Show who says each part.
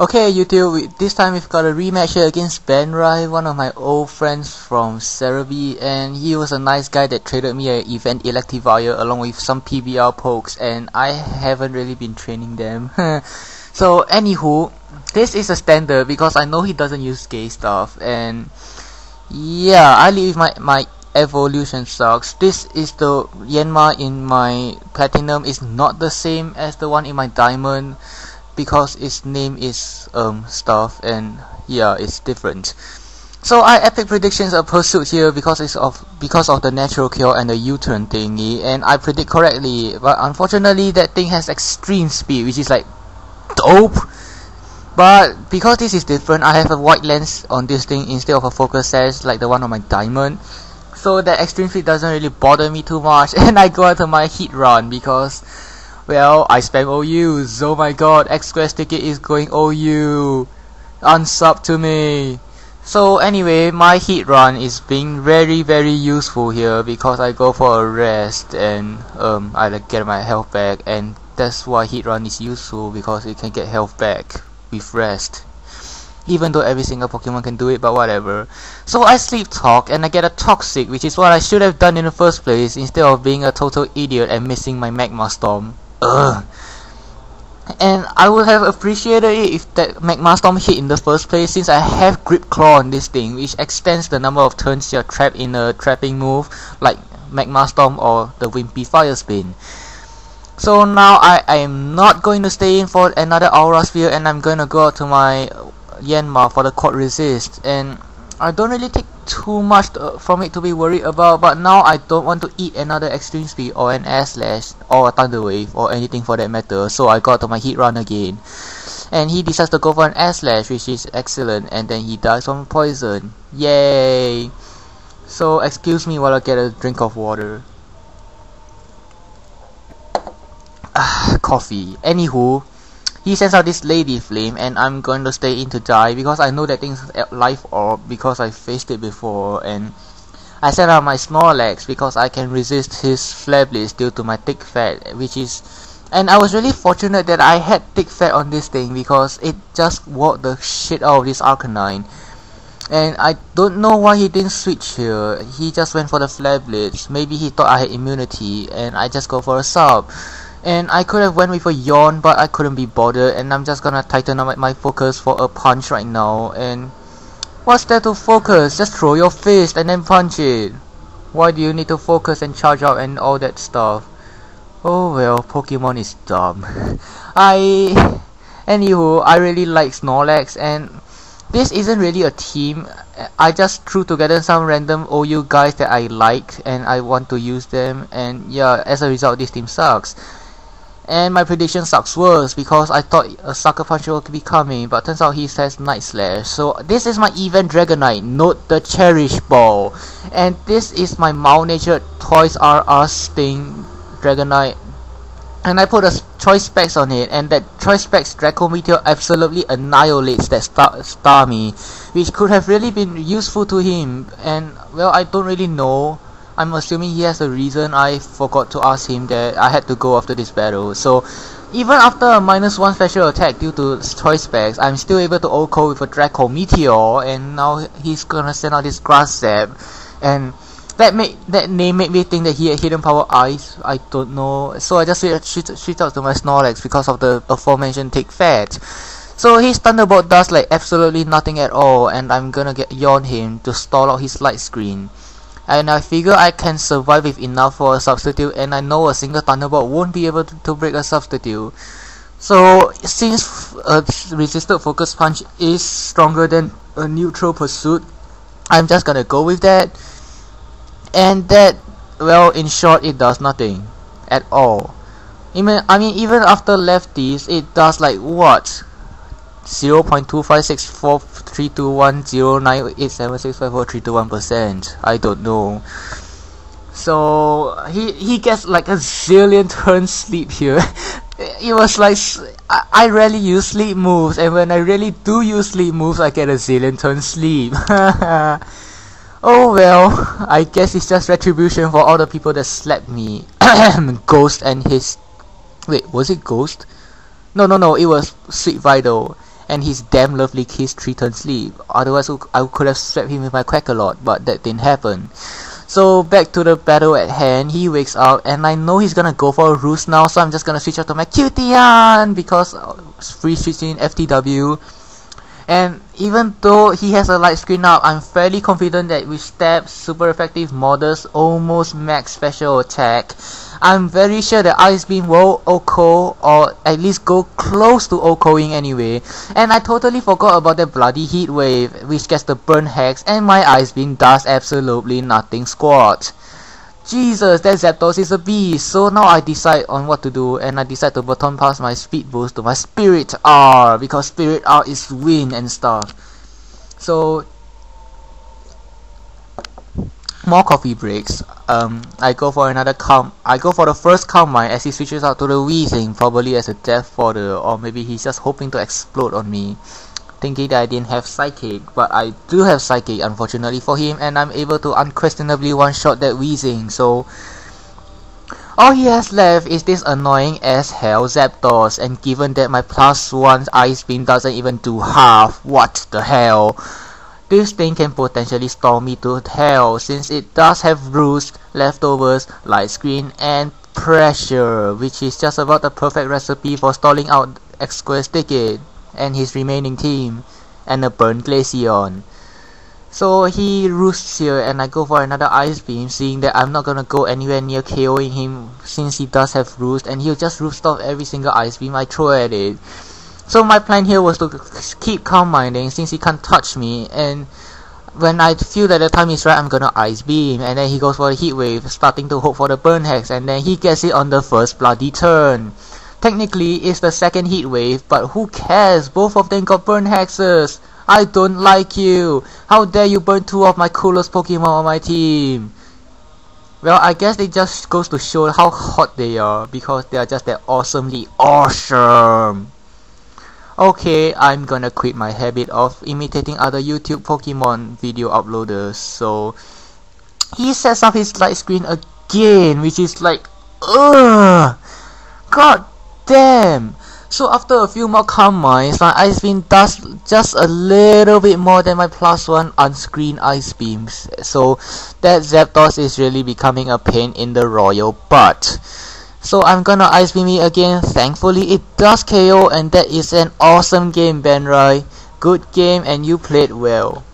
Speaker 1: Okay, YouTube, this time we've got a rematch here against BenRai, one of my old friends from Serebii, and he was a nice guy that traded me an event electivire along with some PBR pokes, and I haven't really been training them. So anywho, this is a standard because I know he doesn't use gay stuff, and yeah, I leave my evolution sucks. This is the Yanma in my platinum is not the same as the one in my diamond, because its name is stuff, and yeah, it's different. So I epic predictions of pursuit here because of the natural cure and the U-turn thingy, and I predict correctly, but unfortunately that thing has extreme speed, which is like dope. But because this is different, I have a white lens on this thing instead of a focus sash like the one on my diamond, so that extreme speed doesn't really bother me too much, and I go into my heat run because, well, I spam OUs. Oh my god, X-Quest ticket is going OU. Unsub to me. So anyway, my heat run is being very useful here because I go for a rest and I like get my health back, and that's why heat run is useful, because it can get health back with rest. Even though every single Pokemon can do it, but whatever. So I sleep talk and I get a toxic, which is what I should have done in the first place instead of being a total idiot and missing my Magma Storm. Ugh. And I would have appreciated it if that Magma Storm hit in the first place, since I have Grip Claw on this thing, which extends the number of turns you're trapped in a trapping move like Magma Storm or the Wimpy Fire Spin. So now I am not going to stay in for another Aura Sphere, and I'm going to go out to my Yanma for the Quad Resist, and I don't really take too much from it to be worried about, but now I don't want to eat another Extreme Speed or an Air Slash or a Thunder Wave or anything for that matter, so I got to my Heat Run again. And he decides to go for an Air Slash, which is excellent, and then he dies from poison. Yay! So excuse me while I get a drink of water. Coffee. Anywho, he sends out this Lady Flame, and I'm going to stay in to die because I know that thing's life orb because I faced it before, and I send out my Snorlax because I can resist his Flare Blitz due to my thick fat, which is, and I was really fortunate that I had thick fat on this thing because it just walked the shit out of this Arcanine. And I don't know why he didn't switch here. He just went for the Flare Blitz. Maybe he thought I had immunity and I just go for a sub. And I could have went with a yawn, but I couldn't be bothered, and I'm just gonna tighten up my focus for a punch right now. And what's there to focus? Just throw your fist and then punch it. Why do you need to focus and charge out and all that stuff? Oh well, Pokemon is dumb. Anywho, I really like Snorlax, and this isn't really a team. I just threw together some random OU guys that I like and I want to use them, and yeah, as a result this team sucks. And my prediction sucks worse because I thought a Sucker Punch would be coming, but turns out he says Night Slash. So this is my event Dragonite, note the Cherish Ball. And this is my malnatured Toys R Us thing, Dragonite. And I put a Choice Specs on it, and that Choice Specs Draco Meteor absolutely annihilates that Starmie, which could have really been useful to him. And well, I don't really know. I'm assuming he has a reason. I forgot to ask him that I had to go after this battle. So even after a -1 special attack due to Choice Specs, I'm still able to OHKO with a Draco Meteor, and now he's gonna send out this Grass Zap, and that name made me think that he had Hidden Power Ice. I don't know. So I just switch out to my Snorlax because of the aforementioned thick fat. So his Thunderbolt does like absolutely nothing at all, and I'm gonna yawn him to stall out his light screen. And I figure I can survive with enough for a substitute, and I know a single Thunderbolt won't be able to break a substitute. So since a resisted Focus Punch is stronger than a neutral Pursuit, I'm just gonna go with that. And that, well, in short, it does nothing at all. I mean, even after lefties, it does like what? 0.25643210987654321%. I don't know. So he gets like a zillion turn sleep here. It was like I rarely use sleep moves, and when I really do use sleep moves, I get a zillion turn sleep. Oh well, I guess it's just retribution for all the people that slapped me. Ghost and his... Wait, was it Ghost? No, it was Sweet Vital. and his damn lovely kiss 3 turns sleep. Otherwise I could have swept him with my Quack-a-Lot, but that didn't happen. So back to the battle at hand, he wakes up and I know he's gonna go for a roost now, so I'm just gonna switch out to my Cutian because free switching FTW. And even though he has a light screen up, I'm fairly confident that with stabs, super effective models, almost max special attack, I'm very sure that Ice Beam will OHKO, or at least go close to OHKOing anyway. And I totally forgot about that bloody heat wave, which gets the burn hex, and my Ice Beam does absolutely nothing squat. Jesus, that Zapdos is a beast. So now I decide on what to do, and I decide to baton pass my speed boost to my Spirit R, because Spirit R is win and stuff. So more coffee breaks. I go for another calm. I go for the first Calm Mind as he switches out to the Weezing, probably as a death fodder, or maybe he's just hoping to explode on me, thinking that I didn't have Psychic. But I do have Psychic, unfortunately for him, and I'm able to unquestionably one-shot that Weezing. So all he has left is this annoying as hell Zapdos, and given that my +1 Ice Beam doesn't even do half, what the hell? This thing can potentially stall me to hell, since it does have Roost, Leftovers, Light Screen, and Pressure, which is just about the perfect recipe for stalling out ckIt-X and his remaining team, and a burnt Glaceon. So he roosts here, and I go for another Ice Beam, seeing that I'm not gonna go anywhere near KOing him since he does have Roost, and he'll just roost off every single Ice Beam I throw at it. So my plan here was to keep Calm Minding since he can't touch me, and when I feel that the time is right, I'm gonna Ice Beam, and then he goes for a Heat Wave, starting to hope for the Burn Hex, and then he gets it on the first bloody turn. Technically, it's the second Heat Wave, but who cares? Both of them got Burn Hexes. I don't like you. How dare you burn 2 of my coolest Pokemon on my team? Well, I guess it just goes to show how hot they are, because they are just that awesomely awesome. Okay, I'm gonna quit my habit of imitating other YouTube Pokemon video uploaders. So he sets up his light screen again, which is like, ugh, god damn. So after a few more Calm Minds, my Ice Beam does just a little bit more than my +1 unscreened Ice Beams. So that Zapdos is really becoming a pain in the royal butt. So I'm gonna Ice Beam it again. Thankfully it does KO, and that is an awesome game, BenRai. Good game, and you played well.